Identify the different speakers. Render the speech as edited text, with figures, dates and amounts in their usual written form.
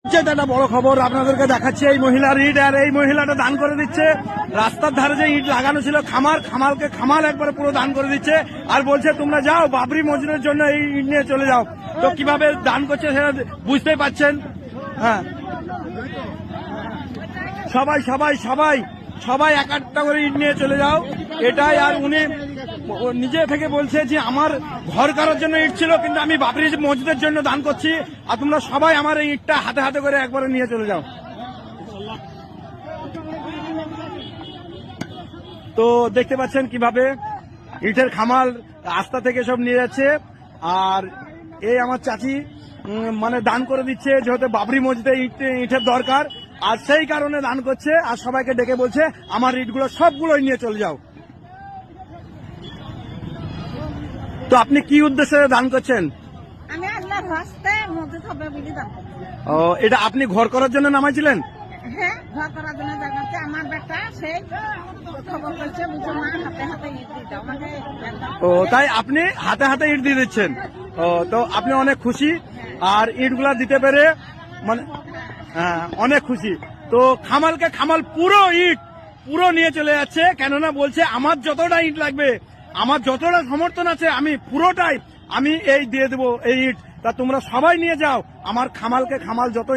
Speaker 1: একটা বড় খবর আপনাদেরকে দেখাচ্ছি। এই মহিলার ইট, আর এই মহিলাটা দান করে দিচ্ছে রাস্তার ধারে যে ইট লাগানো ছিল খামালকে খামাল একবারে পুরো দান করে দিচ্ছে, আর বলছে তোমরা যাও বাবরি মসজিদের জন্য এই ইট নিয়ে চলে যাও। তো কিভাবে দান করছে সেটা বুঝতেই পাচ্ছেন। হ্যাঁ, সবাই সবাই সবাই সবাই এক একটা করে ইট নিয়ে চলে যাও, এটাই। আর উনি নিজে থেকে বলছে যে আমার ঘর করার জন্য ইট ছিল, কিন্তু আমি বাবরি মসজিদের জন্য দান করছি, আর তোমরা সবাই আমার এই ইটটা হাতে হাতে করে একবারে নিয়ে চলে যাও। তো দেখতে পাচ্ছেন কিভাবে ইটের খামাল রাস্তা থেকে সব নিয়ে যাচ্ছে, আর এই আমার চাচি মানে দান করে দিচ্ছে, যেহেতু বাবরি মসজিদে ইটের দরকার, আর সেই কারণে দান করছে, আর সবাইকে ডেকে বলছে আমার ইটগুলো সবগুলোই নিয়ে চলে যাও। তো আপনি কি উদ্দেশ্যে দান করছেন?
Speaker 2: আমি আল্লাহর রাস্তায় মসজিদ হবে বলে দান করছি।
Speaker 1: ও, এটা আপনি ঘর করার জন্য নামাইছিলেন?
Speaker 2: হ্যাঁ, ঘর করার জন্য জানাচ্ছে আমার বেটা সেই খবর করছে, বুঝো মা হাতে হাতে ইট দিতে আমাকে।
Speaker 1: ও, তাই আপনি হাতে হাতে ইট দিয়ে দিচ্ছেন। ও, তো আপনি অনেক খুশি, আর ইটগুলা দিতে পেরে মানে হ্যাঁ অনেক খুশি। তো খামালকে খামাল পুরো ইট পুরো নিয়ে চলে যাচ্ছে, কেননা বলছে আমার যতটা ইট লাগবে, আমার যতটা সমর্থন আছে আমি পুরোটাই আমি এই দিয়ে দেবো এই ইট, তা তোমরা সবাই নিয়ে যাও, আমার খামালকে খামাল যত